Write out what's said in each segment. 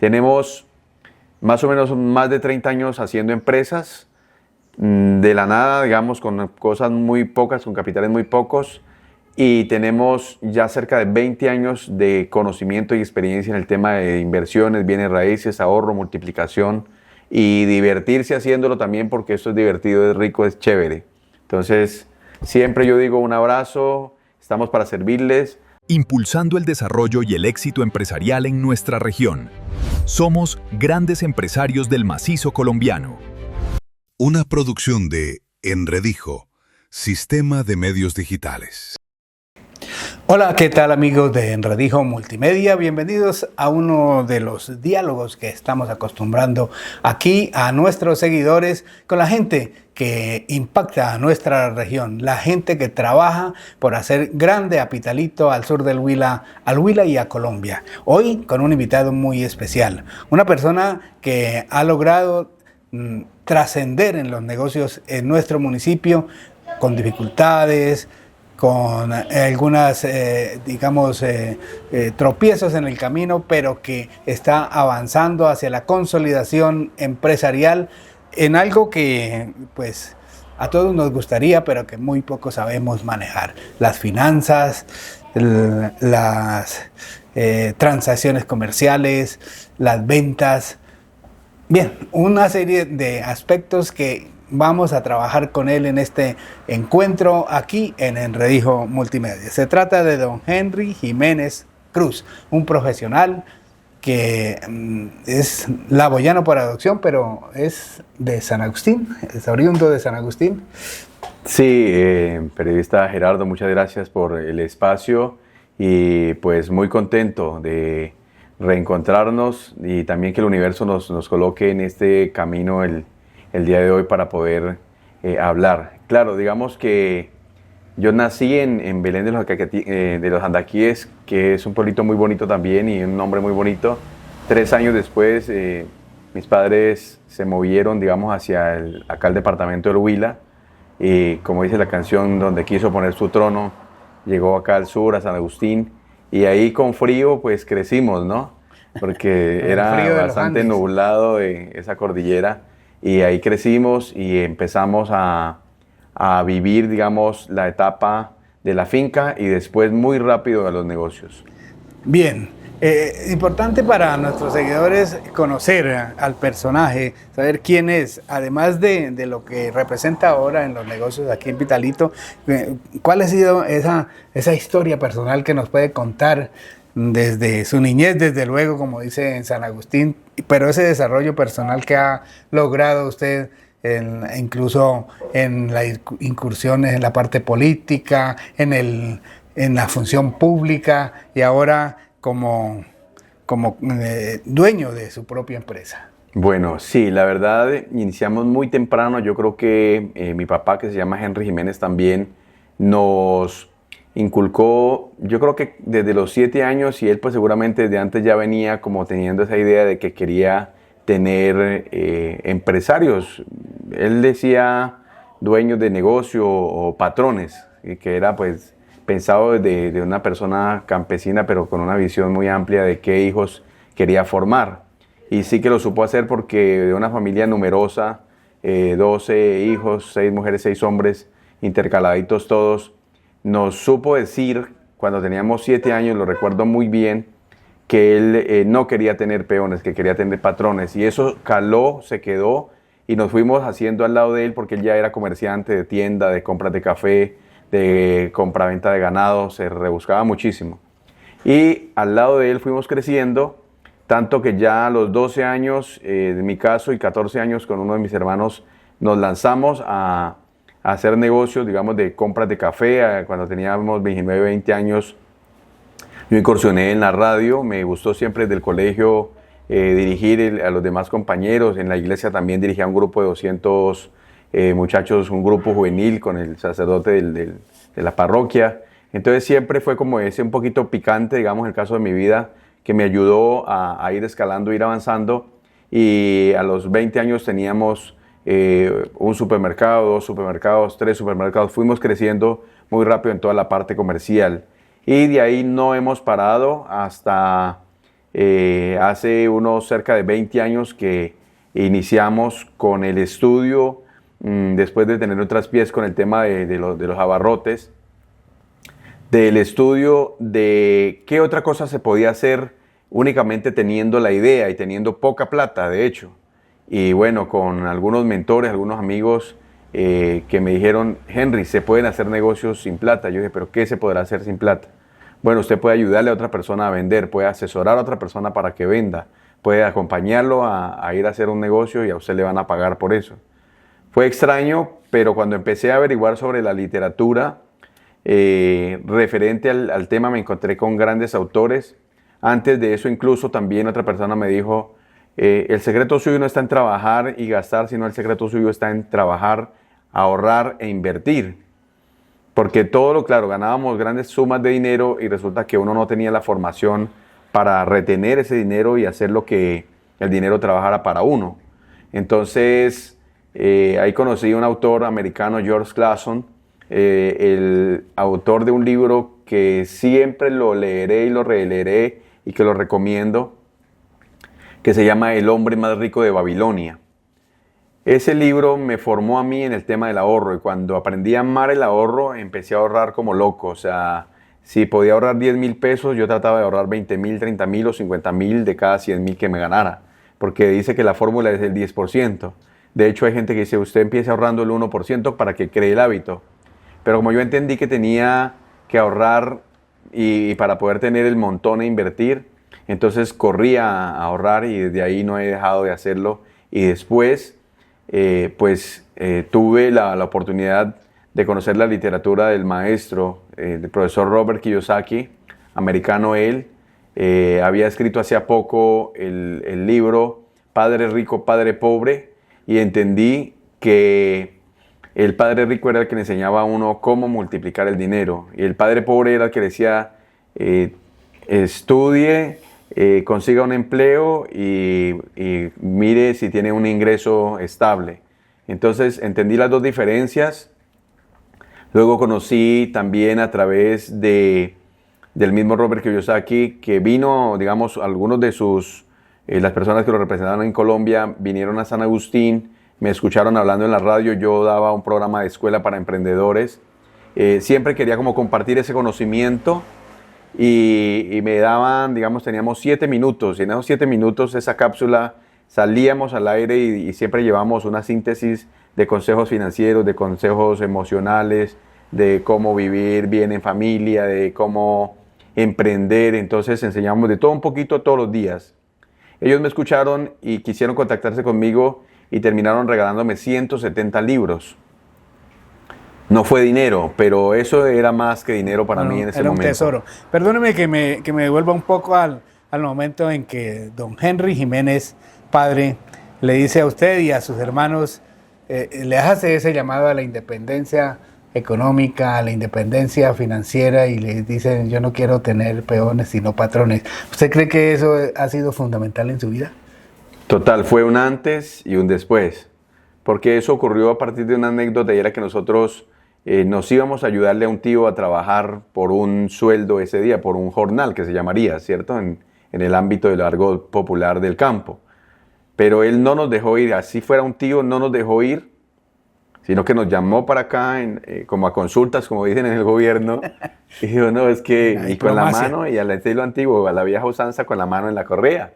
Tenemos más o menos más de 30 años haciendo empresas, de la nada, digamos, con cosas muy pocas, con capitales muy pocos, y tenemos ya cerca de 20 años de conocimiento y experiencia en el tema de inversiones, bienes raíces, ahorro, multiplicación, y divertirse haciéndolo también, porque esto es divertido, es rico, es chévere. Entonces, siempre yo digo un abrazo, estamos para servirles. Impulsando el desarrollo y el éxito empresarial en nuestra región. Somos grandes empresarios del macizo colombiano. Una producción de Enredijo, Sistema de Medios Digitales. Hola, ¿qué tal amigos de Enredijo Multimedia? Bienvenidos a uno de los diálogos que estamos acostumbrando aquí a nuestros seguidores con la gente que impacta a nuestra región, la gente que trabaja por hacer grande a Pitalito, al sur del Huila, al Huila y a Colombia. Hoy con un invitado muy especial, una persona que ha logrado trascender en los negocios en nuestro municipio con dificultades, con algunas, tropiezos en el camino, pero que está avanzando hacia la consolidación empresarial en algo que, pues, a todos nos gustaría, pero que muy poco sabemos manejar. Las finanzas, las transacciones comerciales, las ventas. Bien, una serie de aspectos que vamos a trabajar con él en este encuentro aquí en Enredijo Multimedia. Se trata de don Henry Jiménez Cruz, un profesional que es laboyano por adopción, pero es de San Agustín, es oriundo de San Agustín. Sí, periodista Gerardo, muchas gracias por el espacio y pues muy contento de reencontrarnos y también que el universo nos coloque en este camino el día de hoy para poder hablar. Claro, digamos que yo nací en Belén de los Andaquíes, que es un pueblito muy bonito también y un nombre muy bonito. 3 años después, mis padres se movieron, digamos, hacia acá el departamento del Huila, y como dice la canción, donde quiso poner su trono, llegó acá al sur, a San Agustín, y ahí con frío, pues crecimos, ¿no? Porque era bastante nublado esa cordillera. Y ahí crecimos y empezamos a vivir, digamos, la etapa de la finca y después muy rápido a los negocios. Bien, importante para nuestros seguidores conocer al personaje, saber quién es, además de lo que representa ahora en los negocios aquí en Pitalito. ¿Cuál ha sido esa historia personal que nos puede contar desde su niñez, desde luego, como dice en San Agustín, pero ese desarrollo personal que ha logrado usted, incluso en las incursiones en la parte política, en la función pública y ahora como dueño de su propia empresa? Bueno, sí, la verdad, iniciamos muy temprano. Yo creo que mi papá, que se llama Henry Jiménez, también nos inculcó, yo creo que desde los 7 años, y él pues seguramente desde antes ya venía como teniendo esa idea de que quería tener empresarios. Él decía dueños de negocio o patrones, que era pues pensado de una persona campesina, pero con una visión muy amplia de qué hijos quería formar. Y sí que lo supo hacer porque de una familia numerosa, 12 hijos, 6 mujeres, 6 hombres, intercaladitos todos, nos supo decir, cuando teníamos 7 años, lo recuerdo muy bien, que él no quería tener peones, que quería tener patrones. Y eso caló, se quedó, y nos fuimos haciendo al lado de él, porque él ya era comerciante de tienda, de compras de café, de compra-venta de ganado, se rebuscaba muchísimo. Y al lado de él fuimos creciendo, tanto que ya a los 12 años, en mi caso, y 14 años con uno de mis hermanos, nos lanzamos a hacer negocios, digamos, de compras de café. Cuando teníamos 19, 20 años, yo incursioné en la radio. Me gustó siempre desde el colegio dirigir a los demás compañeros. En la iglesia también dirigía un grupo de 200 muchachos, un grupo juvenil con el sacerdote de la parroquia. Entonces siempre fue como ese un poquito picante, digamos, el caso de mi vida, que me ayudó a ir escalando, ir avanzando. Y a los 20 años teníamos un supermercado, 2 supermercados, 3 supermercados. Fuimos creciendo muy rápido en toda la parte comercial y de ahí no hemos parado hasta Hace unos cerca de 20 años que iniciamos con el estudio, después de tener un traspiés con el tema de los abarrotes, del estudio de qué otra cosa se podía hacer únicamente teniendo la idea y teniendo poca plata, de hecho. Y bueno, con algunos mentores, algunos amigos que me dijeron, Henry, se pueden hacer negocios sin plata. Yo dije, ¿pero qué se podrá hacer sin plata? Bueno, usted puede ayudarle a otra persona a vender, puede asesorar a otra persona para que venda, puede acompañarlo a ir a hacer un negocio y a usted le van a pagar por eso. Fue extraño, pero cuando empecé a averiguar sobre la literatura referente al tema, me encontré con grandes autores. Antes de eso, incluso también otra persona me dijo, el secreto suyo no está en trabajar y gastar, sino el secreto suyo está en trabajar, ahorrar e invertir. Porque claro, ganábamos grandes sumas de dinero y resulta que uno no tenía la formación para retener ese dinero y hacer lo que el dinero trabajara para uno. Entonces, ahí conocí a un autor americano, George Clason, el autor de un libro que siempre lo leeré y lo releeré y que lo recomiendo, que se llama El hombre más rico de Babilonia. Ese libro me formó a mí en el tema del ahorro y cuando aprendí a amar el ahorro empecé a ahorrar como loco. O sea, si podía ahorrar 10,000 pesos, yo trataba de ahorrar 20,000, 30,000 o 50,000 de cada 100,000 que me ganara, porque dice que la fórmula es el 10%. De hecho, hay gente que dice, usted empiece ahorrando el 1% para que cree el hábito. Pero como yo entendí que tenía que ahorrar y para poder tener el montón e invertir, entonces corrí a ahorrar y desde ahí no he dejado de hacerlo. Y después, tuve la oportunidad de conocer la literatura del maestro, del profesor Robert Kiyosaki, americano él. Había escrito hace poco el libro Padre Rico, Padre Pobre, y entendí que el padre rico era el que le enseñaba a uno cómo multiplicar el dinero y el padre pobre era el que le decía estudie, consiga un empleo y mire si tiene un ingreso estable. Entonces entendí las dos diferencias. Luego conocí también a través del mismo Robert Kiyosaki, que vino, digamos, algunos de las personas que lo representaban en Colombia vinieron a San Agustín, me escucharon hablando en la radio. Yo daba un programa de escuela para emprendedores. Siempre quería como compartir ese conocimiento y me daban, digamos, teníamos 7 minutos y en esos 7 minutos esa cápsula salíamos al aire y siempre llevamos una síntesis de consejos financieros, de consejos emocionales, de cómo vivir bien en familia, de cómo emprender. Entonces enseñamos de todo un poquito todos los días. Ellos me escucharon y quisieron contactarse conmigo y terminaron regalándome 170 libros. No fue dinero, pero eso era más que dinero para mí en ese momento. Era un tesoro. Perdóneme que me devuelva un poco al momento en que don Henry Jiménez, padre, le dice a usted y a sus hermanos, le hace ese llamado a la independencia económica, a la independencia financiera y le dicen, yo no quiero tener peones sino patrones. ¿Usted cree que eso ha sido fundamental en su vida? Total, fue un antes y un después, porque eso ocurrió a partir de una anécdota y era que nosotros nos íbamos a ayudarle a un tío a trabajar por un sueldo ese día, por un jornal que se llamaría, ¿cierto? En el ámbito del argot popular del campo. Pero él no nos dejó ir, así fuera un tío, no nos dejó ir, sino que nos llamó para acá como a consultas, como dicen en el gobierno, y dijo, no, es que, y con la mano, y al estilo antiguo, a la vieja usanza, con la mano en la correa.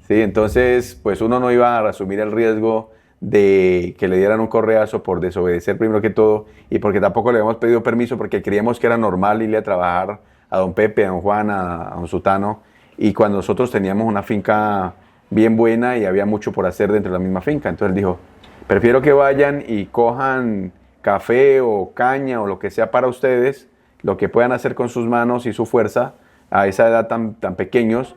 ¿Sí? Entonces, pues uno no iba a asumir el riesgo de que le dieran un correazo por desobedecer primero que todo, y porque tampoco le habíamos pedido permiso, porque creíamos que era normal irle a trabajar a don Pepe, a don Juan, a don Sutano, y cuando nosotros teníamos una finca bien buena y había mucho por hacer dentro de la misma finca. Entonces él dijo, prefiero que vayan y cojan café o caña o lo que sea para ustedes, lo que puedan hacer con sus manos y su fuerza a esa edad tan pequeños,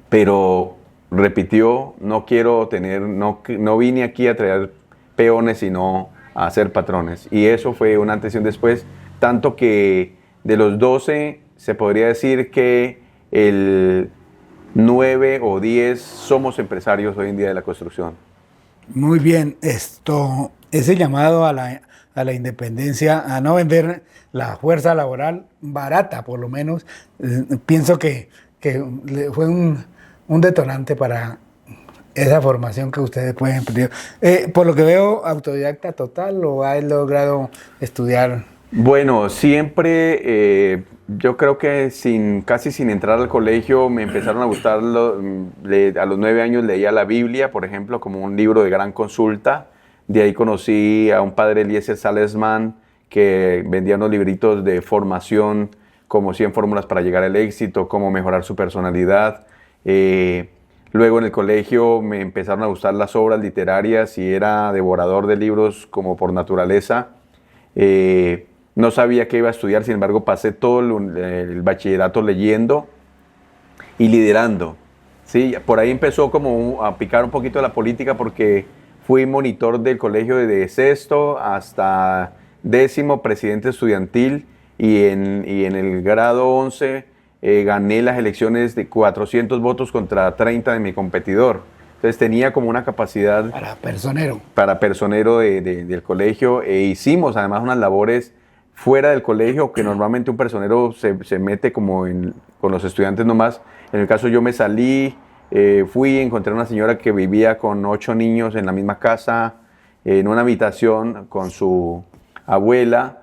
pero repitió, no vine aquí a traer peones, sino a hacer patrones. Y eso fue un antes y un después, tanto que de los 12 se podría decir que el 9 o 10 somos empresarios hoy en día de la construcción. Muy bien, ese llamado a la independencia, a no vender la fuerza laboral barata, por lo menos, pienso que fue un detonante para esa formación que ustedes pueden pedir. Por lo que veo, autodidacta total, ¿o has logrado estudiar? Bueno, siempre, yo creo que casi sin entrar al colegio me empezaron a gustar, a los 9 años leía la Biblia, por ejemplo, como un libro de gran consulta. De ahí conocí a un padre, Eliezer Salesman, que vendía unos libritos de formación, como 100 fórmulas para llegar al éxito, cómo mejorar su personalidad. Luego en el colegio me empezaron a gustar las obras literarias y era devorador de libros como por naturaleza. No sabía qué iba a estudiar, sin embargo pasé todo el bachillerato leyendo y liderando. ¿Sí? Por ahí empezó como a picar un poquito la política porque fui monitor del colegio desde sexto hasta 10º, presidente estudiantil, y en el grado 11 gané las elecciones de 400 votos contra 30 de mi competidor. Entonces tenía como una capacidad... Para personero del colegio. Hicimos además unas labores fuera del colegio que normalmente un personero se mete como con los estudiantes nomás. En el caso yo me salí, encontré a una señora que vivía con 8 niños en la misma casa, en una habitación con su abuela,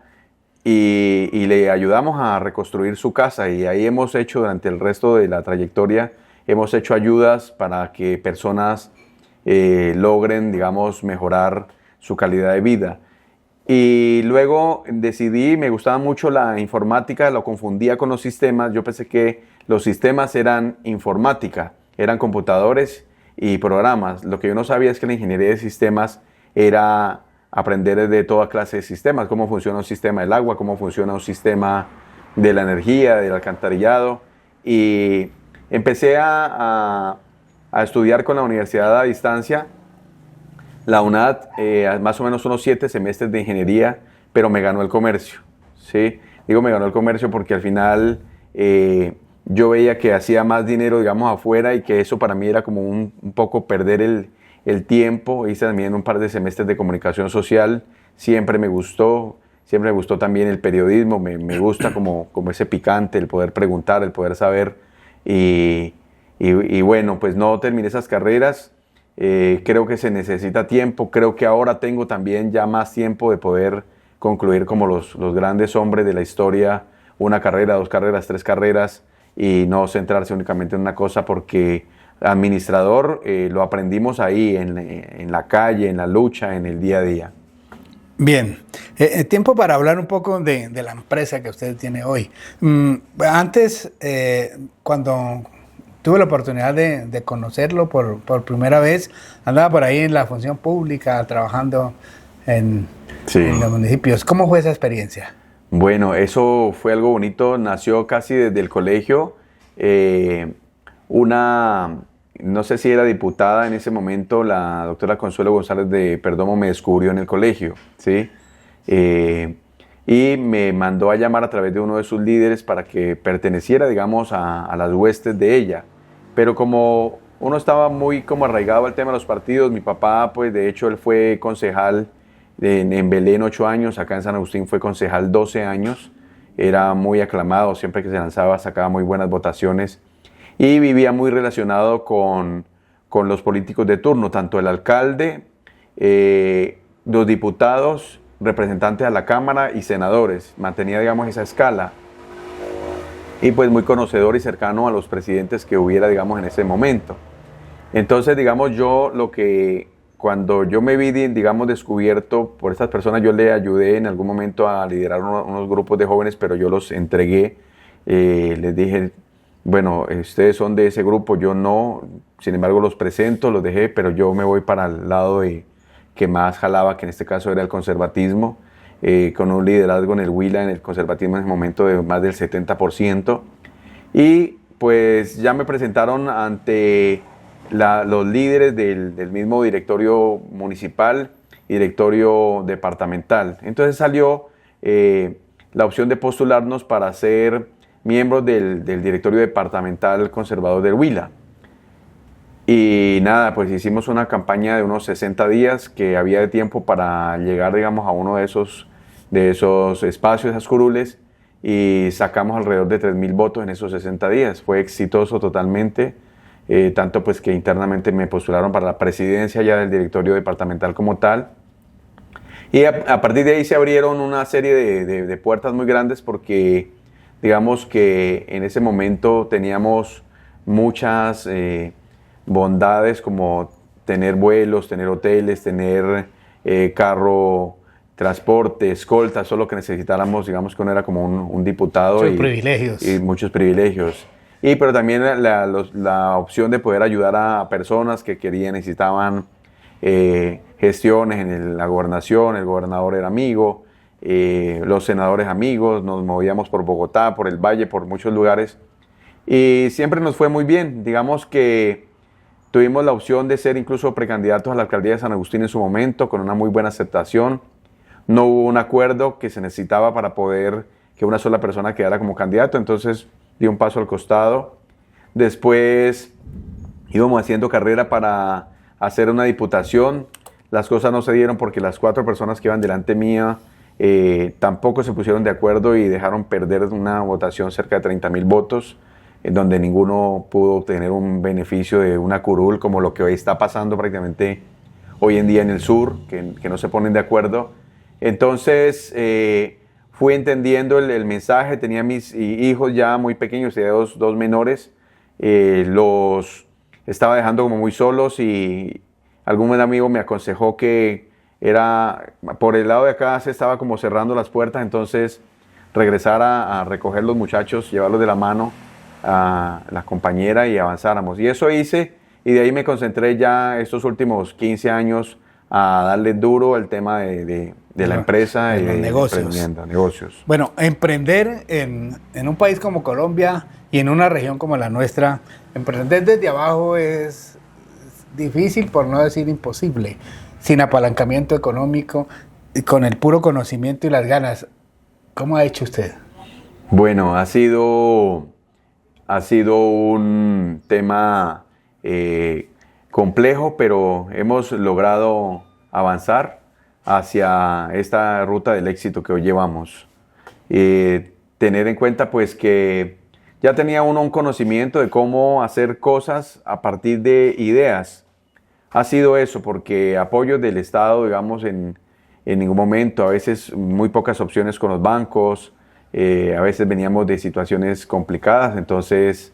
y le ayudamos a reconstruir su casa, y ahí hemos hecho durante el resto de la trayectoria, hemos hecho ayudas para que personas logren, digamos, mejorar su calidad de vida. Y luego me gustaba mucho la informática, lo confundía con los sistemas. Yo pensé que los sistemas eran informática, eran computadores y programas. Lo que yo no sabía es que la ingeniería de sistemas era aprender de toda clase de sistemas, cómo funciona un sistema del agua, cómo funciona un sistema de la energía, del alcantarillado. Y empecé a estudiar con la universidad a distancia, la UNAD, más o menos unos 7 semestres de ingeniería, pero me ganó el comercio, ¿sí? Digo me ganó el comercio porque al final yo veía que hacía más dinero, digamos, afuera, y que eso para mí era como un poco perder el tiempo. Hice también un par de semestres de comunicación social, siempre me gustó también el periodismo, me gusta como ese picante, el poder preguntar, el poder saber, y bueno, pues no terminé esas carreras. Creo que se necesita tiempo, creo que ahora tengo también ya más tiempo de poder concluir como los grandes hombres de la historia, 1 carrera, 2 carreras, 3 carreras, y no centrarse únicamente en una cosa, porque administrador lo aprendimos ahí, en la calle, en la lucha, en el día a día. Bien, tiempo para hablar un poco de la empresa que usted tiene hoy. Antes, cuando tuve la oportunidad de conocerlo por primera vez, andaba por ahí en la función pública, trabajando en los municipios. ¿Cómo fue esa experiencia? Bueno, eso fue algo bonito, nació casi desde el colegio. No sé si era diputada en ese momento, la doctora Consuelo González de Perdomo me descubrió en el colegio, ¿sí? Y me mandó a llamar a través de uno de sus líderes para que perteneciera, digamos, a las huestes de ella. Pero como uno estaba muy como arraigado al tema de los partidos, mi papá, pues de hecho, él fue concejal en Belén 8 años, acá en San Agustín fue concejal 12 años, era muy aclamado, siempre que se lanzaba sacaba muy buenas votaciones, y vivía muy relacionado con los políticos de turno, tanto el alcalde, los diputados, representantes a la Cámara y senadores. Mantenía, digamos, esa escala. Y pues muy conocedor y cercano a los presidentes que hubiera, digamos, en ese momento. Entonces, digamos, cuando yo me vi, digamos, descubierto por estas personas, yo le ayudé en algún momento a liderar unos grupos de jóvenes, pero yo los entregué. Les dije, bueno, ustedes son de ese grupo, yo no. Sin embargo, los presento, los dejé, pero yo me voy para el lado que más jalaba, que en este caso era el conservatismo, con un liderazgo en el Huila, en el conservatismo en ese momento de más del 70%. Y pues ya me presentaron ante los líderes del mismo directorio municipal y directorio departamental. Entonces salió la opción de postularnos para ser miembros del directorio departamental conservador del Huila. Y nada, pues hicimos una campaña de unos 60 días que había de tiempo para llegar, digamos, a uno de esos espacios, esas curules. y sacamos alrededor de 3.000 votos en esos 60 días. Fue exitoso totalmente, tanto pues que internamente me postularon para la presidencia ya del directorio departamental como tal. Y a partir de ahí se abrieron una serie de puertas muy grandes porque digamos que en ese momento teníamos muchas bondades como tener vuelos, tener hoteles, tener carro, transporte, escolta, eso es lo que necesitáramos, digamos que uno era como un diputado. Muchos privilegios. Y muchos privilegios. Pero también la opción de poder ayudar a personas que necesitaban gestiones en la gobernación, el gobernador era amigo, los senadores amigos, nos movíamos por Bogotá, por el Valle, por muchos lugares y siempre nos fue muy bien. Digamos que tuvimos la opción de ser incluso precandidatos a la alcaldía de San Agustín en su momento con una muy buena aceptación. No hubo un acuerdo que se necesitaba para poder que una sola persona quedara como candidato, entonces di un paso al costado. Después íbamos haciendo carrera para hacer una diputación. Las cosas no se dieron porque las 4 personas que iban delante mía tampoco se pusieron de acuerdo y dejaron perder una votación cerca de 30.000 votos, en donde ninguno pudo obtener un beneficio de una curul, como lo que hoy está pasando prácticamente hoy en día en el sur, que no se ponen de acuerdo. Entonces fui entendiendo el mensaje. Tenía mis hijos ya muy pequeños, tenía dos menores, los estaba dejando como muy solos y algún buen amigo me aconsejó que era por el lado de acá se estaba como cerrando las puertas, entonces regresar a recoger los muchachos, llevarlos de la mano a la compañera y avanzáramos. Y eso hice, y de ahí me concentré ya estos últimos 15 años a darle duro al tema de la empresa y los negocios. Bueno, emprender en un país como Colombia y en una región como la nuestra, emprender desde abajo es difícil, por no decir imposible, sin apalancamiento económico y con el puro conocimiento y las ganas. ¿Cómo ha hecho usted? Bueno, ha sido un tema complejo, pero hemos logrado avanzar hacia esta ruta del éxito que hoy llevamos. Tener en cuenta pues que ya tenía uno un conocimiento de cómo hacer cosas a partir de ideas. Ha sido eso, porque apoyo del Estado, digamos, en ningún momento, a veces muy pocas opciones con los bancos, a veces veníamos de situaciones complicadas, entonces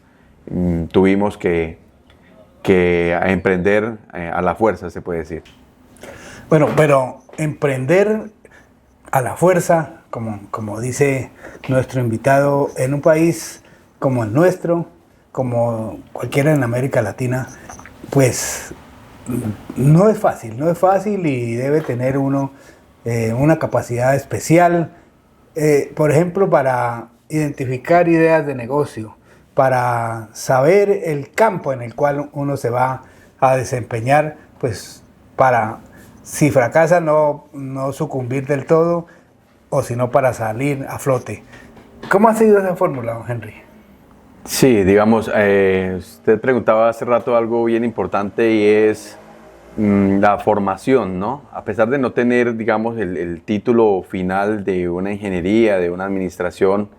tuvimos que emprender a la fuerza, se puede decir. Bueno, pero emprender a la fuerza, como dice nuestro invitado, en un país como el nuestro, como cualquiera en América Latina, pues no es fácil y debe tener uno una capacidad especial, por ejemplo, para identificar ideas de negocio, para saber el campo en el cual uno se va a desempeñar, pues para, si fracasa, no sucumbir del todo, o sino para salir a flote. ¿Cómo ha sido esa fórmula, don Henry? Sí, digamos, usted preguntaba hace rato algo bien importante y es la formación, ¿no? A pesar de no tener, digamos, el título final de una ingeniería, de una administración,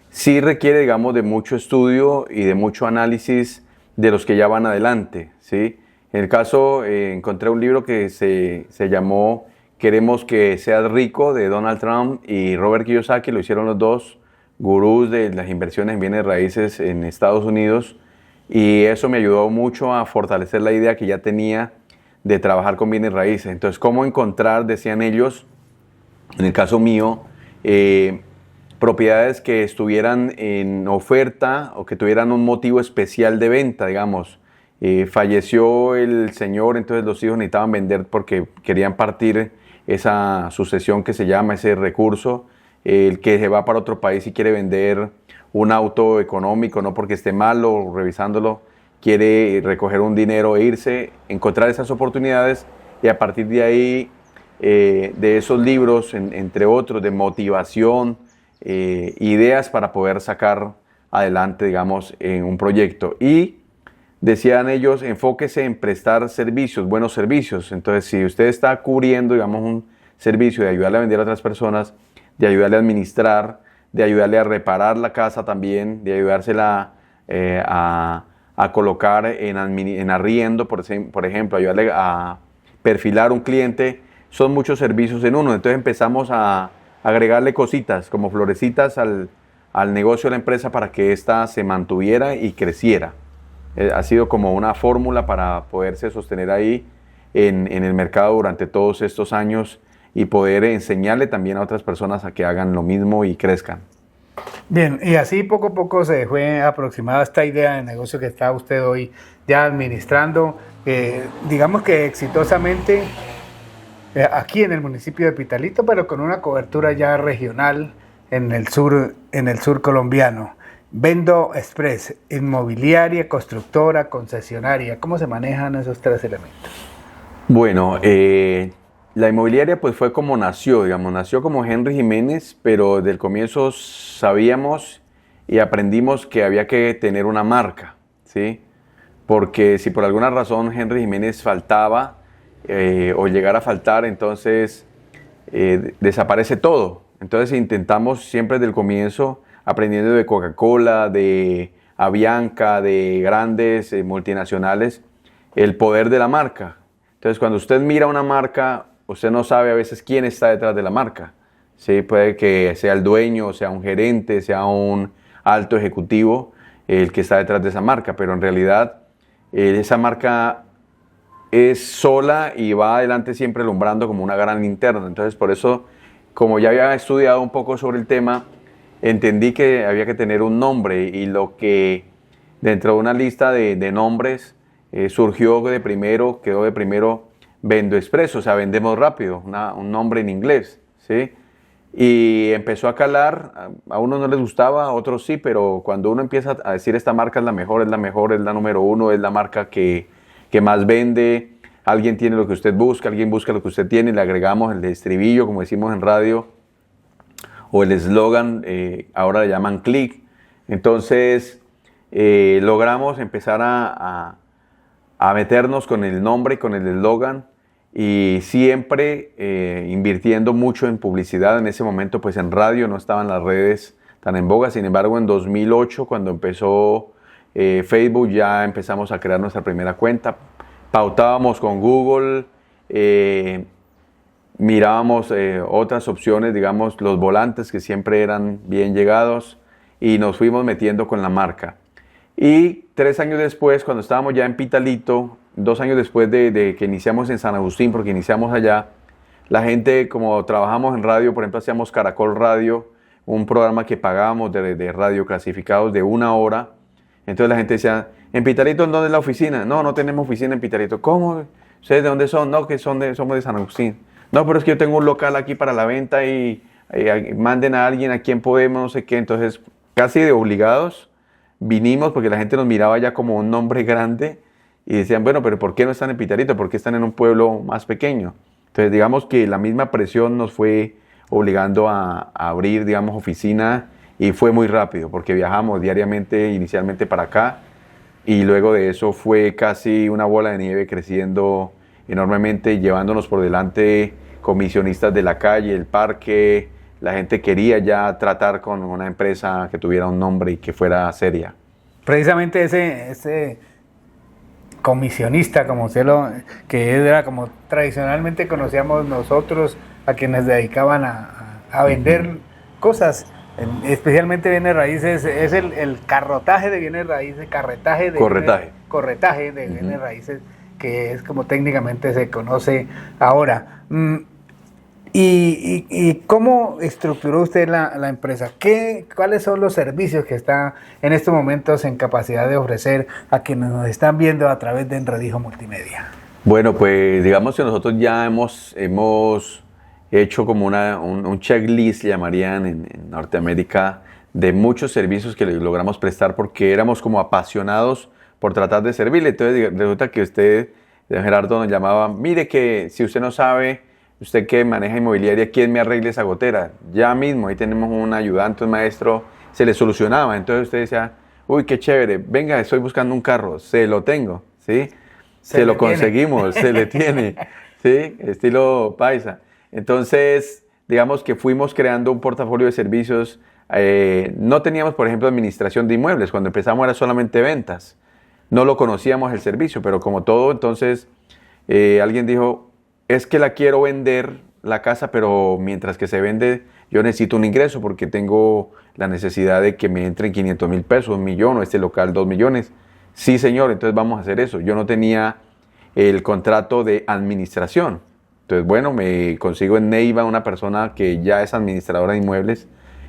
sí requiere, digamos, de mucho estudio y de mucho análisis de los que ya van adelante, ¿sí? En el caso, encontré un libro que se llamó Queremos que seas rico, de Donald Trump y Robert Kiyosaki. Lo hicieron los dos gurús de las inversiones en bienes raíces en Estados Unidos, y eso me ayudó mucho a fortalecer la idea que ya tenía de trabajar con bienes raíces. Entonces, ¿cómo encontrar, decían ellos, en el caso mío, propiedades que estuvieran en oferta o que tuvieran un motivo especial de venta, digamos? Falleció el señor, entonces los hijos necesitaban vender porque querían partir esa sucesión que se llama, ese recurso. El que se va para otro país y quiere vender un auto económico, no porque esté malo, revisándolo, quiere recoger un dinero e irse, encontrar esas oportunidades, y a partir de ahí, de esos libros, entre otros, de motivación, ideas para poder sacar adelante, digamos, en un proyecto. Y decían ellos, enfóquese en prestar servicios, buenos servicios. Entonces, si usted está cubriendo, digamos, un servicio de ayudarle a vender a otras personas, de ayudarle a administrar, de ayudarle a reparar la casa también, de ayudársela a colocar en arriendo, por ejemplo, ayudarle a perfilar un cliente. Son muchos servicios en uno. Entonces empezamos a agregarle cositas como florecitas al negocio de la empresa para que ésta se mantuviera y creciera. Ha sido como una fórmula para poderse sostener ahí en el mercado durante todos estos años y poder enseñarle también a otras personas a que hagan lo mismo y crezcan. Bien, y así poco a poco se fue aproximada esta idea de negocio que está usted hoy ya administrando, digamos que exitosamente aquí en el municipio de Pitalito, pero con una cobertura ya regional en el sur colombiano. Vendo Express, inmobiliaria, constructora, concesionaria. ¿Cómo se manejan esos tres elementos? Bueno, la inmobiliaria pues fue como nació, digamos, nació como Henry Jiménez, pero desde el comienzo sabíamos y aprendimos que había que tener una marca, ¿sí? Porque si por alguna razón Henry Jiménez faltaba o llegara a faltar, entonces desaparece todo. Entonces intentamos siempre desde el comienzo, aprendiendo de Coca-Cola, de Avianca, de grandes multinacionales, el poder de la marca. Entonces cuando usted mira una marca, usted no sabe a veces quién está detrás de la marca. ¿Sí? Puede que sea el dueño, sea un gerente, sea un alto ejecutivo el que está detrás de esa marca, pero en realidad esa marca es sola y va adelante siempre alumbrando como una gran linterna. Entonces por eso, como ya había estudiado un poco sobre el tema, entendí que había que tener un nombre y lo que dentro de una lista de nombres quedó de primero Vendo Express, o sea, vendemos rápido, un nombre en inglés, ¿sí? Y empezó a calar, a unos no les gustaba, a otros sí, pero cuando uno empieza a decir esta marca es la mejor, es la número uno, es la marca que más vende, alguien tiene lo que usted busca, alguien busca lo que usted tiene, le agregamos el estribillo, como decimos en radio, o el eslogan, ahora le llaman click. Entonces logramos empezar a meternos con el nombre y con el eslogan y siempre invirtiendo mucho en publicidad. En ese momento pues en radio no estaban las redes tan en boga. Sin embargo, en 2008, cuando empezó Facebook, ya empezamos a crear nuestra primera cuenta. Pautábamos con Google, mirábamos otras opciones, digamos los volantes que siempre eran bien llegados y nos fuimos metiendo con la marca. Y 3 años después, cuando estábamos ya en Pitalito, 2 años después de que iniciamos en San Agustín, porque iniciamos allá, la gente, como trabajamos en radio, por ejemplo, hacíamos Caracol Radio, un programa que pagábamos de radio clasificados de 1 hora. Entonces la gente decía, ¿en Pitalito dónde es la oficina? No, no tenemos oficina en Pitalito. ¿Cómo? ¿Ustedes de dónde son? No, que somos de San Agustín. No, pero es que yo tengo un local aquí para la venta y manden a alguien a quien podemos, no sé qué. Entonces, casi de obligados, vinimos porque la gente nos miraba ya como un nombre grande y decían, bueno, pero ¿por qué no están en Pitalito? ¿Por qué están en un pueblo más pequeño? Entonces, digamos que la misma presión nos fue obligando a abrir, digamos, oficina y fue muy rápido porque viajamos diariamente, inicialmente para acá y luego de eso fue casi una bola de nieve creciendo enormemente, llevándonos por delante comisionistas de la calle, el parque. La gente quería ya tratar con una empresa que tuviera un nombre y que fuera seria. Precisamente ese comisionista, que era como tradicionalmente conocíamos nosotros, a quienes dedicaban a vender cosas, especialmente bienes raíces, es el carrotaje de bienes raíces, corretaje de bienes raíces, que es como técnicamente se conoce ahora. ¿Y cómo estructuró usted la empresa? ¿Cuáles son los servicios que está en estos momentos en capacidad de ofrecer a quienes nos están viendo a través de Enredijo Multimedia? Bueno, pues digamos que nosotros ya hemos hecho como un checklist, llamarían en Norteamérica, de muchos servicios que logramos prestar porque éramos como apasionados por tratar de servirle. Entonces resulta que usted, Gerardo, nos llamaba, mire que si usted no sabe, usted que maneja inmobiliaria, ¿quién me arregle esa gotera? Ya mismo, ahí tenemos un ayudante, un maestro, se le solucionaba. Entonces usted decía, uy, qué chévere, venga, estoy buscando un carro, se lo tengo, ¿sí? Se lo conseguimos, se le tiene, ¿sí? Estilo paisa. Entonces, digamos que fuimos creando un portafolio de servicios No teníamos, por ejemplo, administración de inmuebles. Cuando empezamos era solamente ventas. No lo conocíamos el servicio, pero como todo, entonces alguien dijo, es que la quiero vender la casa, pero mientras que se vende, yo necesito un ingreso porque tengo la necesidad de que me entren 500,000 pesos, 1,000,000, o este local 2 millones. Sí, señor, entonces vamos a hacer eso. Yo no tenía el contrato de administración. Entonces, bueno, me consigo en Neiva una persona que ya es administradora de inmuebles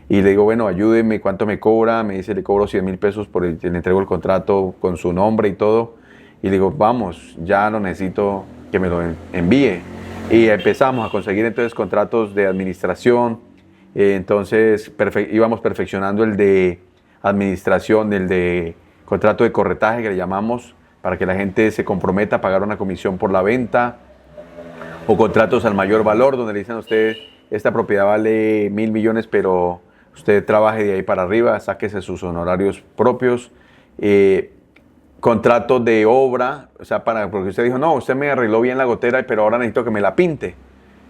y le digo, bueno, ayúdeme, ¿cuánto me cobra? Me dice, le cobro 100,000 pesos le entrego el contrato con su nombre y todo. Y le digo, vamos, ya lo necesito que me lo envíe. Y empezamos a conseguir entonces contratos de administración. Entonces íbamos perfeccionando el de administración, el de contrato de corretaje que le llamamos, para que la gente se comprometa a pagar una comisión por la venta, o contratos al mayor valor, donde le dicen a usted, esta propiedad vale 1,000 millones, pero usted trabaje de ahí para arriba, sáquese sus honorarios propios. Contratos de obra, o sea, porque usted dijo, no, usted me arregló bien la gotera, pero ahora necesito que me la pinte.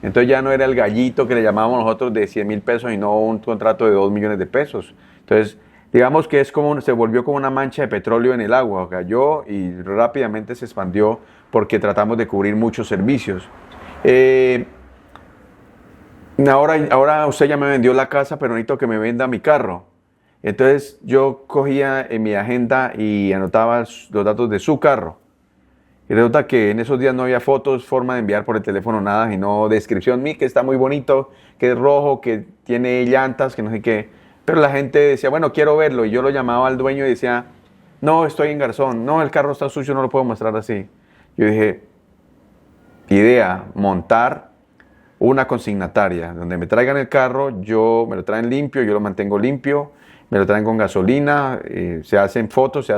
Entonces ya no era el gallito que le llamábamos nosotros de 100,000 pesos y no un contrato de 2 millones de pesos. Entonces, digamos que se volvió como una mancha de petróleo en el agua, cayó y rápidamente se expandió porque tratamos de cubrir muchos servicios. Ahora usted ya me vendió la casa, pero necesito que me venda mi carro. Entonces yo cogía en mi agenda y anotaba los datos de su carro. Y resulta que en esos días no había fotos, forma de enviar por el teléfono, nada, sino descripción, que está muy bonito, que es rojo, que tiene llantas, que no sé qué. Pero la gente decía, bueno, quiero verlo. Y yo lo llamaba al dueño y decía, no, estoy en Garzón. No, el carro está sucio, no lo puedo mostrar así. Yo dije, idea, montar una consignataria, donde me traigan el carro, me lo traen limpio, yo lo mantengo limpio, me lo traen con gasolina, se hacen fotos,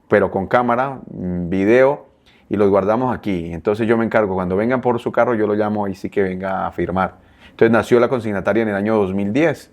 pero con cámara, video, y los guardamos aquí. Entonces yo me encargo, cuando vengan por su carro, yo lo llamo y sí que venga a firmar. Entonces nació la consignataria en el año 2010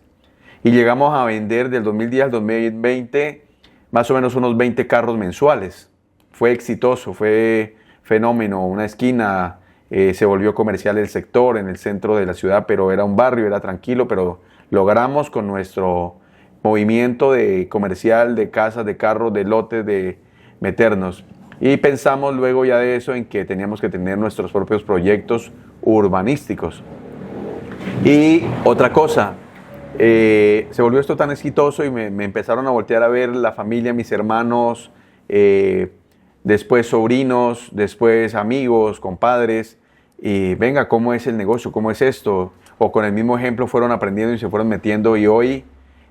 y llegamos a vender del 2010 al 2020 más o menos unos 20 carros mensuales. Fue exitoso, fue fenómeno, una esquina, se volvió comercial el sector en el centro de la ciudad, pero era un barrio, era tranquilo, pero logramos con nuestro movimiento de comercial, de casas, de carros, de lotes, de meternos. Y pensamos luego ya de eso en que teníamos que tener nuestros propios proyectos urbanísticos. Y otra cosa, se volvió esto tan exitoso y me empezaron a voltear a ver la familia, mis hermanos, después sobrinos, después amigos, compadres, y venga, ¿cómo es el negocio? ¿Cómo es esto? O con el mismo ejemplo fueron aprendiendo y se fueron metiendo, y hoy,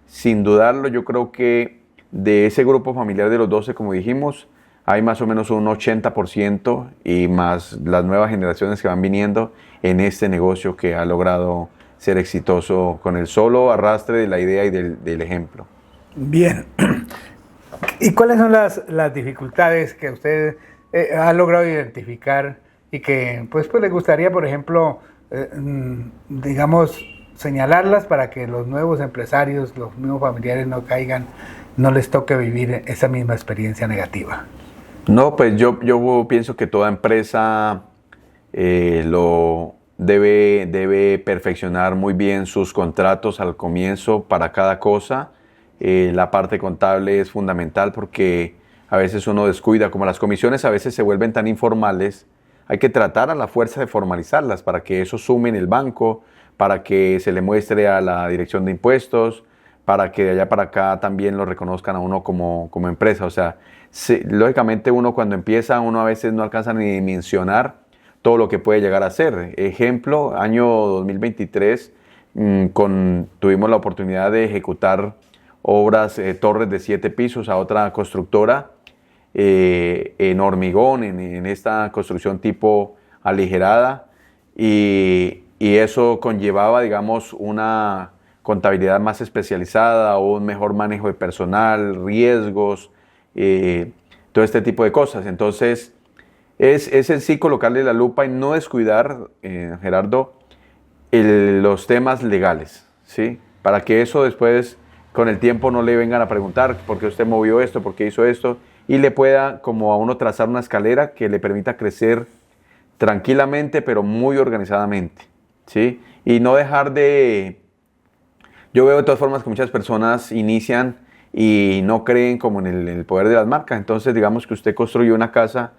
sin dudarlo, yo creo que de ese grupo familiar de los 12, como dijimos, hay más o menos un 80% y más las nuevas generaciones que van viniendo en este negocio que ha logrado ser exitoso con el solo arrastre de la idea y del ejemplo. Bien. ¿Y cuáles son las dificultades que usted ha logrado identificar y que pues le gustaría, por ejemplo, digamos, señalarlas para que los nuevos empresarios, los nuevos familiares no les toque vivir esa misma experiencia negativa? No, pues yo pienso que toda empresa debe perfeccionar muy bien sus contratos al comienzo para cada cosa. La parte contable es fundamental porque a veces uno descuida, como las comisiones a veces se vuelven tan informales, hay que tratar a la fuerza de formalizarlas para que eso sume en el banco, para que se le muestre a la dirección de impuestos, para que de allá para acá también lo reconozcan a uno como empresa. O sea, lógicamente uno cuando empieza, uno a veces no alcanza ni a dimensionar todo lo que puede llegar a ser. Ejemplo, año 2023, tuvimos la oportunidad de ejecutar obras, torres de 7 pisos a otra constructora en hormigón, en esta construcción tipo aligerada, y eso conllevaba, digamos, una contabilidad más especializada o un mejor manejo de personal, riesgos, todo este tipo de cosas. Entonces, es en sí colocarle la lupa y no descuidar, Gerardo, los temas legales, ¿sí? Para que eso después, con el tiempo, no le vengan a preguntar por qué usted movió esto, por qué hizo esto, y le pueda como a uno trazar una escalera que le permita crecer tranquilamente, pero muy organizadamente, ¿sí? Y no dejar de Yo veo de todas formas que muchas personas inician y no creen como en el poder de las marcas. Entonces, digamos que usted construyó una casa,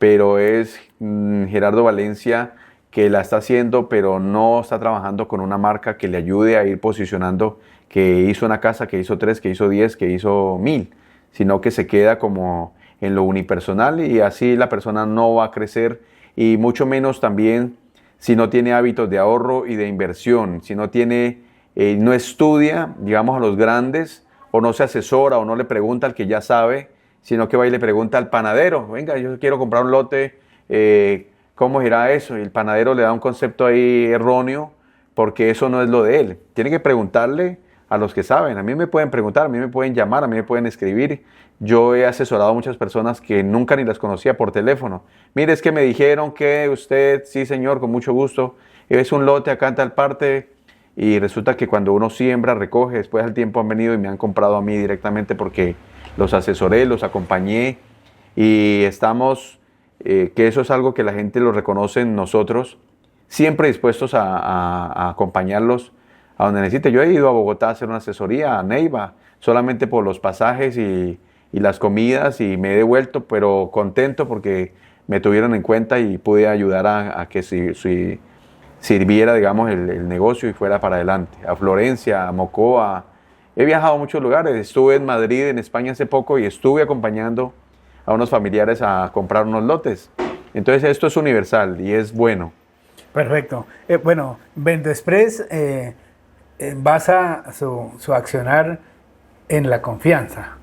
pero es Gerardo Valencia que la está haciendo, pero no está trabajando con una marca que le ayude a ir posicionando que hizo una casa, que hizo 3, que hizo 10, que hizo 1000, sino que se queda como en lo unipersonal y así la persona no va a crecer y mucho menos también si no tiene hábitos de ahorro y de inversión, si no tiene, no estudia, digamos, a los grandes o no se asesora o no le pregunta al que ya sabe, sino que va y le pregunta al panadero, venga, yo quiero comprar un lote, ¿cómo será eso? Y el panadero le da un concepto ahí erróneo porque eso no es lo de él. Tiene que preguntarle a los que saben. A mí me pueden preguntar, a mí me pueden llamar, a mí me pueden escribir. Yo he asesorado a muchas personas que nunca ni las conocía por teléfono. Mire, es que me dijeron que usted, sí señor, con mucho gusto, es un lote acá en tal parte. Y resulta que cuando uno siembra, recoge, después al tiempo han venido y me han comprado a mí directamente porque los asesoré, los acompañé y estamos, que eso es algo que la gente lo reconoce en nosotros, siempre dispuestos a acompañarlos a donde necesite. Yo he ido a Bogotá a hacer una asesoría, a Neiva, solamente por los pasajes y las comidas y me he devuelto, pero contento porque me tuvieron en cuenta y pude ayudar a que si sirviera, digamos, el negocio y fuera para adelante. A Florencia, a Mocoa. He viajado a muchos lugares. Estuve en Madrid, en España hace poco y estuve acompañando a unos familiares a comprar unos lotes. Entonces esto es universal y es bueno. Perfecto. Bueno, Vendexpress basa su accionar en la confianza.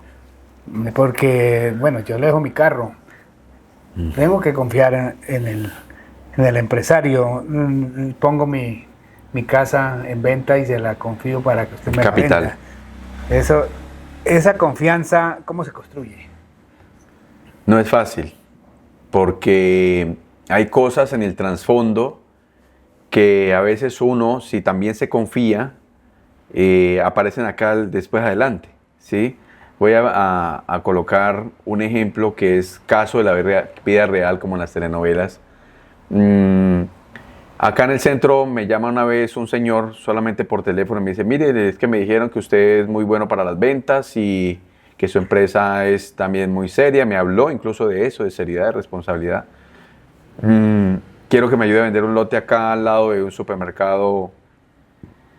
Porque, bueno, yo le dejo mi carro. Tengo que confiar en el empresario. Pongo mi casa en venta y se la confío para que usted me la venda. Esa confianza, ¿cómo se construye? No es fácil, porque hay cosas en el trasfondo que a veces uno, si también se confía, aparecen acá después adelante, ¿sí? Voy a colocar un ejemplo que es caso de la vida real, como en las telenovelas. Acá en el centro me llama una vez un señor solamente por teléfono y me dice, mire, es que me dijeron que usted es muy bueno para las ventas y que su empresa es también muy seria. Me habló incluso de eso, de seriedad, de responsabilidad. Quiero que me ayude a vender un lote acá al lado de un supermercado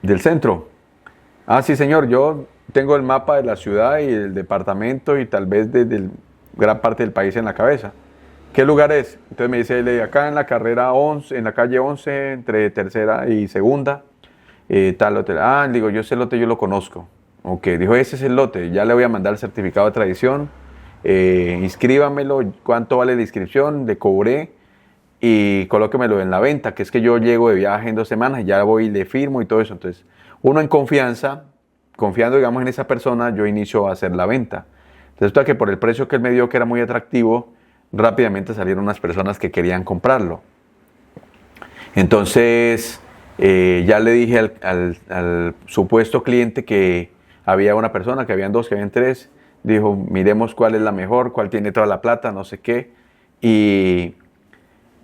del centro. Ah, sí, señor, yo tengo el mapa de la ciudad y el departamento y tal vez de gran parte del país en la cabeza. ¿Qué lugar es? Entonces me dice, acá en la carrera 11, en la calle 11, entre tercera y segunda, tal lote. Ah, digo, yo ese lote yo lo conozco. Ok, dijo, ese es el lote, ya le voy a mandar el certificado de tradición, inscríbamelo, cuánto vale la inscripción, le cobré y colóquemelo en la venta, que es que yo llego de viaje en 2 semanas y ya voy y le firmo y todo eso. Entonces, uno en confianza, confiando, digamos, en esa persona, yo inicio a hacer la venta. Resulta que por el precio que él me dio, que era muy atractivo, rápidamente salieron unas personas que querían comprarlo. Entonces, ya le dije al supuesto cliente que había una persona, que habían 2, que habían 3. Dijo, miremos cuál es la mejor, cuál tiene toda la plata, no sé qué. E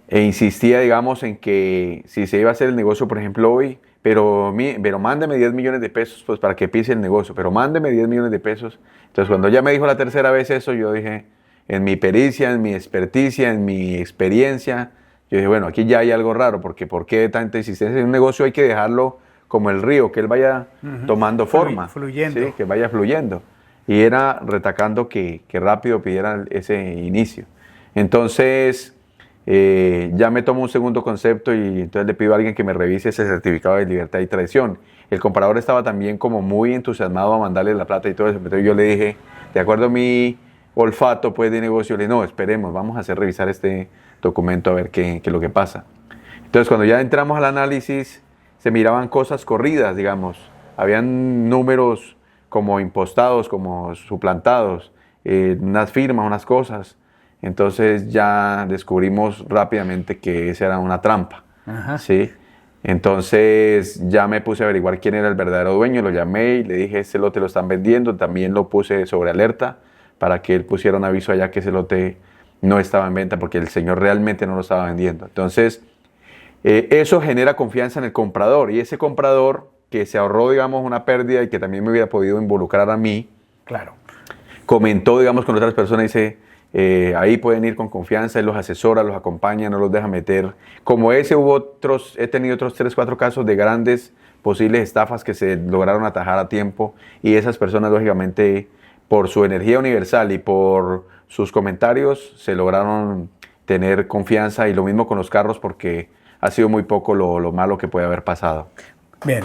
insistía, digamos, en que si se iba a hacer el negocio, por ejemplo, hoy, pero mándeme 10 millones de pesos pues, para que pise el negocio, pero mándeme 10 millones de pesos. Entonces, cuando ya me dijo la tercera vez eso, yo dije, en mi pericia, en mi experticia, en mi experiencia, yo dije, bueno, aquí ya hay algo raro, porque ¿por qué tanta insistencia? En un negocio hay que dejarlo como el río, que él vaya tomando forma, fluyendo. ¿sí? Que vaya fluyendo. Y era retacando que rápido pidiera ese inicio. Entonces, ya me tomo un segundo concepto y entonces le pido a alguien que me revise ese certificado de libertad y tradición. El comprador estaba también como muy entusiasmado a mandarle la plata y todo eso. Entonces yo le dije, de acuerdo a mi olfato pues, de negocio, le dije, no, esperemos, vamos a hacer revisar este documento a ver qué es lo que pasa. Entonces cuando ya entramos al análisis, se miraban cosas corridas, digamos. Habían números como impostados, como suplantados, unas firmas, unas cosas. Entonces ya descubrimos rápidamente que esa era una trampa. Ajá. ¿Sí? Entonces ya me puse a averiguar quién era el verdadero dueño, lo llamé y le dije, ese lote lo están vendiendo. También lo puse sobre alerta para que él pusiera un aviso allá que ese lote no estaba en venta porque el señor realmente no lo estaba vendiendo. Entonces eso genera confianza en el comprador y ese comprador que se ahorró, digamos, una pérdida y que también me hubiera podido involucrar a mí, Claro. comentó, digamos, con otras personas, dice, ahí pueden ir con confianza, él los asesora, los acompaña, no los deja meter. Como ese he tenido otros 3, 4 casos de grandes posibles estafas que se lograron atajar a tiempo y esas personas, lógicamente, por su energía universal y por sus comentarios, se lograron tener confianza y lo mismo con los carros porque ha sido muy poco lo malo que puede haber pasado. Bien,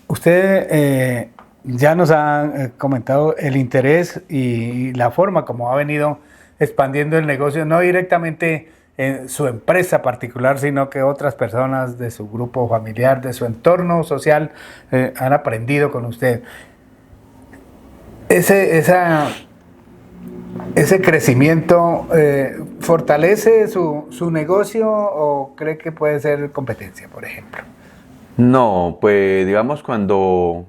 usted ya nos ha comentado el interés y la forma como ha venido expandiendo el negocio, no directamente en su empresa particular, sino que otras personas de su grupo familiar, de su entorno social, han aprendido con usted. Ese crecimiento fortalece su negocio o cree que puede ser competencia, por ejemplo. No, pues digamos cuando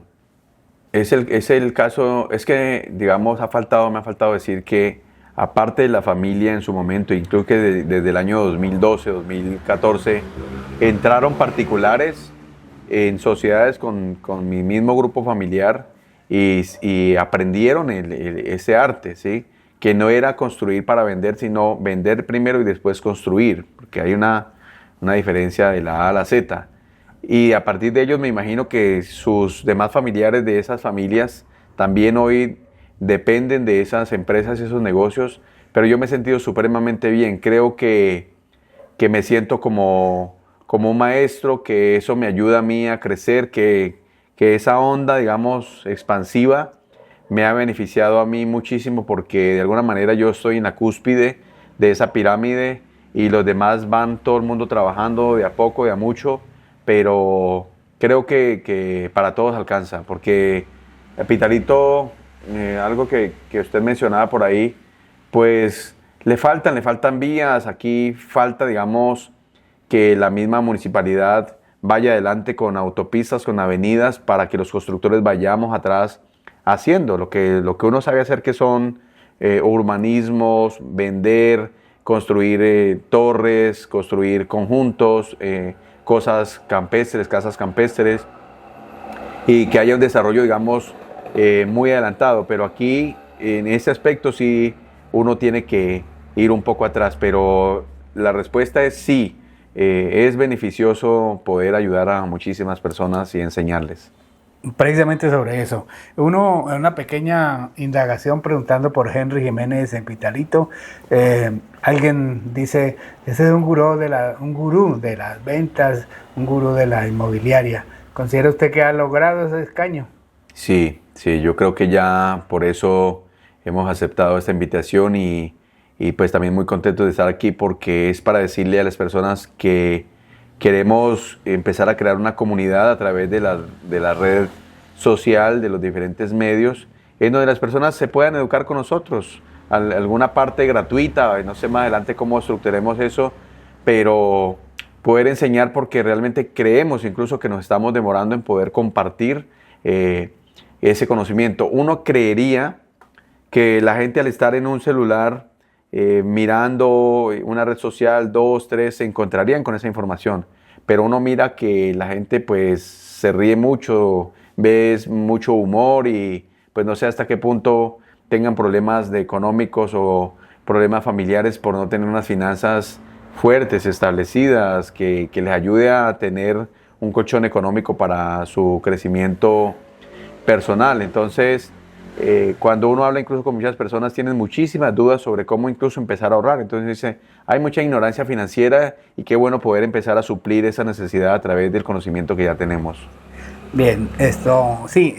es el caso, es que digamos me ha faltado decir que aparte de la familia en su momento, incluso que desde el año 2012, 2014, entraron particulares en sociedades con mi mismo grupo familiar y aprendieron ese arte, ¿sí? Que no era construir para vender, sino vender primero y después construir, porque hay una diferencia de la A a la Z. Y a partir de ellos me imagino que sus demás familiares de esas familias también hoy dependen de esas empresas y esos negocios, pero yo me he sentido supremamente bien. Creo que me siento como un maestro, que eso me ayuda a mí a crecer, que esa onda, digamos, expansiva me ha beneficiado a mí muchísimo porque de alguna manera yo estoy en la cúspide de esa pirámide y los demás van todo el mundo trabajando de a poco, de a mucho, pero creo que para todos alcanza, porque Pitalito, algo que usted mencionaba por ahí, pues le faltan vías, aquí falta, digamos, que la misma municipalidad vaya adelante con autopistas, con avenidas, para que los constructores vayamos atrás haciendo lo que uno sabe hacer, que son urbanismos, vender, construir torres, construir conjuntos, cosas campestres, casas campestres, y que haya un desarrollo, digamos, muy adelantado. Pero aquí, en ese aspecto, sí, uno tiene que ir un poco atrás, pero la respuesta es sí. Es beneficioso poder ayudar a muchísimas personas y enseñarles. Precisamente sobre eso. Una pequeña indagación preguntando por Henry Jiménez en Pitalito. Alguien dice, ese es un gurú de las ventas, un gurú de la inmobiliaria. ¿Considera usted que ha logrado ese escaño? Sí, yo creo que ya por eso hemos aceptado esta invitación y pues también muy contento de estar aquí porque es para decirle a las personas que queremos empezar a crear una comunidad a través de la red social, de los diferentes medios, en donde las personas se puedan educar con nosotros, alguna parte gratuita, no sé más adelante cómo estructuremos eso, pero poder enseñar porque realmente creemos incluso que nos estamos demorando en poder compartir ese conocimiento. Uno creería que la gente al estar en un celular mirando una red social, 2, 3, se encontrarían con esa información, pero uno mira que la gente pues se ríe mucho, ves mucho humor y pues no sé hasta qué punto tengan problemas económicos o problemas familiares por no tener unas finanzas fuertes, establecidas, que les ayude a tener un colchón económico para su crecimiento personal. Entonces, cuando uno habla incluso con muchas personas, tienen muchísimas dudas sobre cómo incluso empezar a ahorrar. Entonces dice, hay mucha ignorancia financiera y qué bueno poder empezar a suplir esa necesidad a través del conocimiento que ya tenemos. Bien, sí,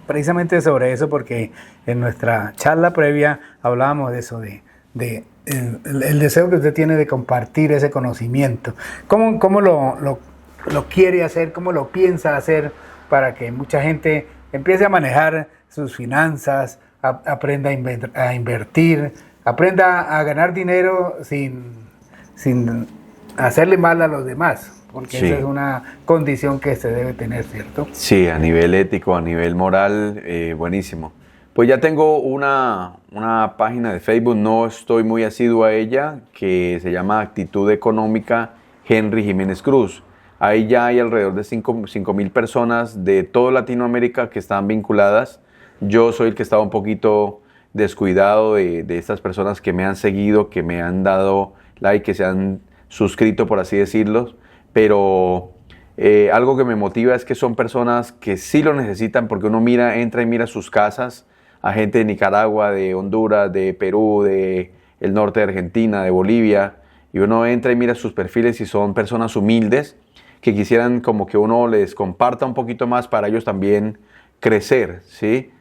precisamente sobre eso, porque en nuestra charla previa hablábamos de eso, el deseo que usted tiene de compartir ese conocimiento. ¿Cómo lo quiere hacer? ¿Cómo lo piensa hacer para que mucha gente empiece a manejar sus finanzas, aprenda a invertir, aprenda a ganar dinero sin hacerle mal a los demás? Porque sí, esa es una condición que se debe tener, ¿cierto? Sí, a nivel ético, a nivel moral, buenísimo. Pues ya tengo una página de Facebook, no estoy muy asiduo a ella, que se llama Actitud Económica Henry Jiménez Cruz. Ahí ya hay alrededor de 5.000 personas de toda Latinoamérica que están vinculadas. Yo soy el que estaba un poquito descuidado de estas personas que me han seguido, que me han dado like, que se han suscrito, por así decirlo, pero algo que me motiva es que son personas que sí lo necesitan, porque uno entra y mira sus casas a gente de Nicaragua, de Honduras, de Perú, de el norte de Argentina, de Bolivia, y uno entra y mira sus perfiles y son personas humildes que quisieran como que uno les comparta un poquito más para ellos también crecer, ¿sí?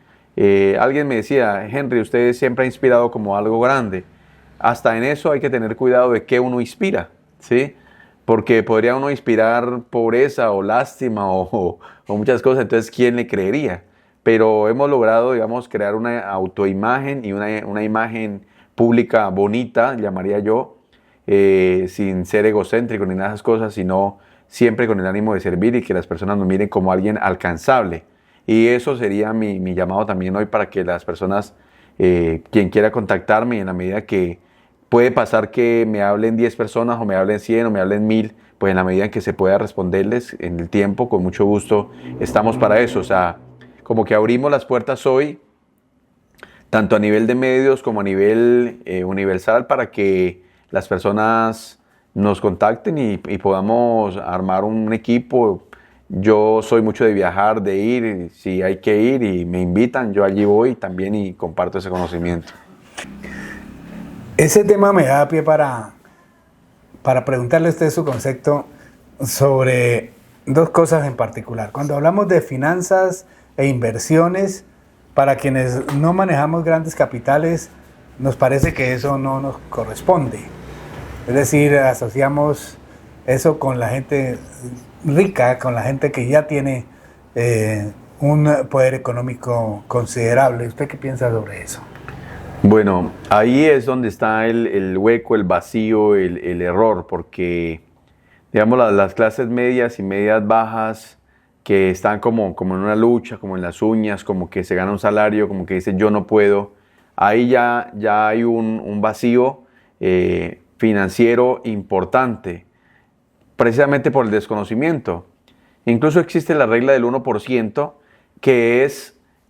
Alguien me decía, Henry, usted siempre ha inspirado como algo grande. Hasta en eso hay que tener cuidado de qué uno inspira, ¿sí? Porque podría uno inspirar pobreza o lástima o muchas cosas, entonces ¿quién le creería? Pero hemos logrado, digamos, crear una autoimagen y una imagen pública bonita, llamaría yo, sin ser egocéntrico ni nada de esas cosas, sino siempre con el ánimo de servir y que las personas nos miren como alguien alcanzable. Y eso sería mi llamado también hoy para que las personas, quien quiera contactarme, en la medida que puede pasar que me hablen 10 personas o me hablen 100 o me hablen 1000, pues en la medida en que se pueda responderles en el tiempo, con mucho gusto, estamos para eso. O sea, como que abrimos las puertas hoy, tanto a nivel de medios como a nivel universal, para que las personas nos contacten y podamos armar un equipo. Yo soy mucho de viajar, de ir, si hay que ir y me invitan, yo allí voy también y comparto ese conocimiento. Ese tema me da pie para preguntarle a usted su concepto sobre dos cosas en particular. Cuando hablamos de finanzas e inversiones, para quienes no manejamos grandes capitales, nos parece que eso no nos corresponde. Es decir, asociamos eso con la gente rica, con la gente que ya tiene un poder económico considerable. ¿Usted qué piensa sobre eso? Bueno, ahí es donde está el hueco, el vacío, el error, porque digamos las clases medias y medias bajas que están como en una lucha, como en las uñas, como que se gana un salario, como que dicen yo no puedo, ahí ya hay un vacío financiero importante, precisamente por el desconocimiento. Incluso existe la regla del 1%, que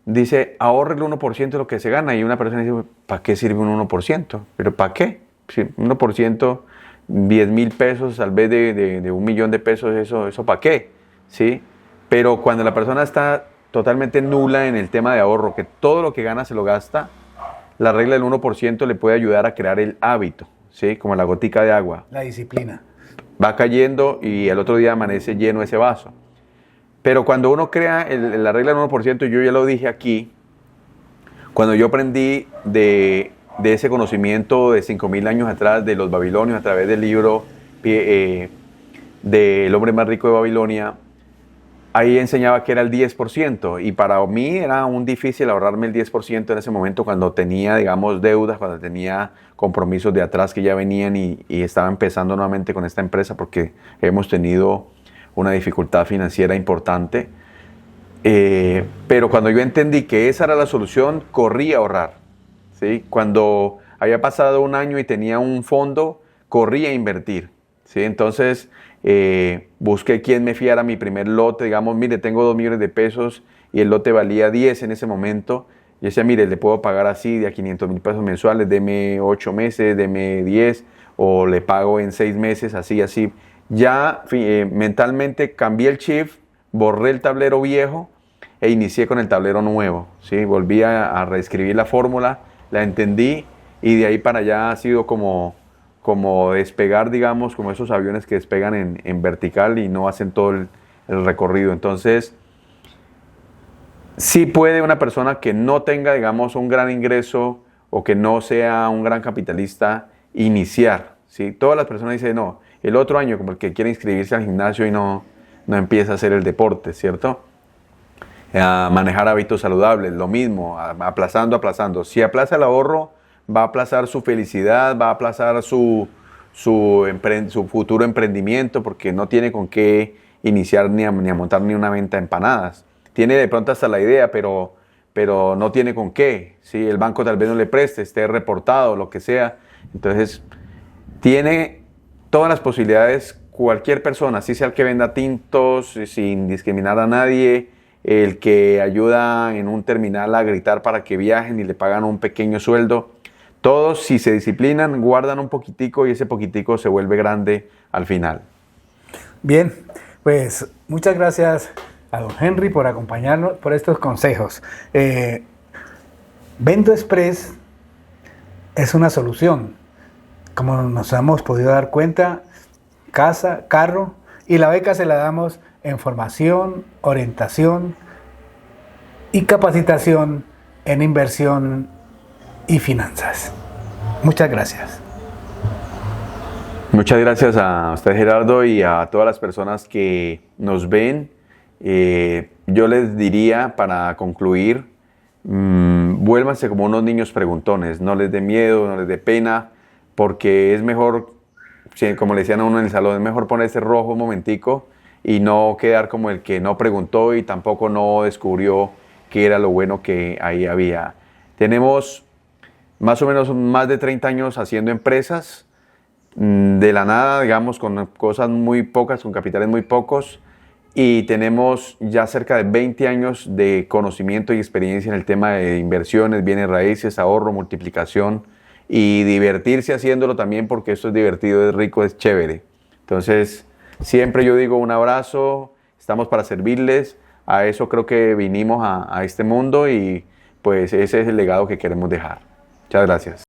dice, ahorre el 1% de lo que se gana, y una persona dice, ¿para qué sirve un 1%? ¿Pero para qué? Si 1%, 10,000 pesos, al vez de 1,000,000 de pesos, ¿eso para qué? ¿Sí? Pero cuando la persona está totalmente nula en el tema de ahorro, que todo lo que gana se lo gasta, la regla del 1% le puede ayudar a crear el hábito, ¿sí? Como la gotica de agua. La disciplina. Va cayendo y el otro día amanece lleno ese vaso. Pero cuando uno crea la regla del 1%, yo ya lo dije aquí, cuando yo aprendí de ese conocimiento de 5,000 años atrás, de los babilonios, a través del libro del hombre más rico de Babilonia, ahí enseñaba que era el 10%, y para mí era un difícil ahorrarme el 10% en ese momento, cuando tenía, digamos, deudas, cuando tenía compromisos de atrás que ya venían y estaba empezando nuevamente con esta empresa porque hemos tenido una dificultad financiera importante. Pero cuando yo entendí que esa era la solución, corrí a ahorrar, ¿sí? Cuando había pasado un año y tenía un fondo, corrí a invertir, ¿sí? Entonces busqué quien me fiara mi primer lote. Digamos, mire, tengo 2 millones de pesos y el lote valía 10 en ese momento. Yo decía, mire, le puedo pagar así de a 500,000 pesos mensuales, deme 8 meses, deme 10, o le pago en 6 meses, así. Ya mentalmente cambié el chip, borré el tablero viejo e inicié con el tablero nuevo, ¿sí? Volví a reescribir la fórmula, la entendí, y de ahí para allá ha sido como despegar, digamos, como esos aviones que despegan en vertical y no hacen todo el recorrido. Entonces, sí puede una persona que no tenga, digamos, un gran ingreso o que no sea un gran capitalista iniciar, ¿sí? Todas las personas dicen, no, el otro año, como el que quiere inscribirse al gimnasio y no empieza a hacer el deporte, ¿cierto? A manejar hábitos saludables, lo mismo, aplazando. Si aplaza el ahorro, va a aplazar su felicidad, va a aplazar su futuro emprendimiento, porque no tiene con qué iniciar ni a montar ni una venta de empanadas. Tiene de pronto hasta la idea, pero no tiene con qué, ¿sí? El banco tal vez no le preste, esté reportado, lo que sea. Entonces, tiene todas las posibilidades cualquier persona, así sea el que venda tintos, sin discriminar a nadie, el que ayuda en un terminal a gritar para que viajen y le pagan un pequeño sueldo. Todos, si se disciplinan, guardan un poquitico y ese poquitico se vuelve grande al final. Bien, pues muchas gracias a don Henry por acompañarnos, por estos consejos. Vendo Express es una solución. Como nos hemos podido dar cuenta, casa, carro, y la beca se la damos en formación, orientación y capacitación en inversión y finanzas. Muchas gracias. Muchas gracias a usted, Gerardo, y a todas las personas que nos ven. Yo les diría, para concluir, vuélvanse como unos niños preguntones, no les dé miedo, no les dé pena, porque es mejor, como le decían a uno en el salón, es mejor ponerse rojo un momentico y no quedar como el que no preguntó y tampoco no descubrió qué era lo bueno que ahí había. Tenemos más o menos más de 30 años haciendo empresas, de la nada, digamos, con cosas muy pocas, con capitales muy pocos, y tenemos ya cerca de 20 años de conocimiento y experiencia en el tema de inversiones, bienes raíces, ahorro, multiplicación, y divertirse haciéndolo también, porque esto es divertido, es rico, es chévere. Entonces, siempre yo digo un abrazo, estamos para servirles, a eso creo que vinimos a este mundo, y pues ese es el legado que queremos dejar. Muchas gracias.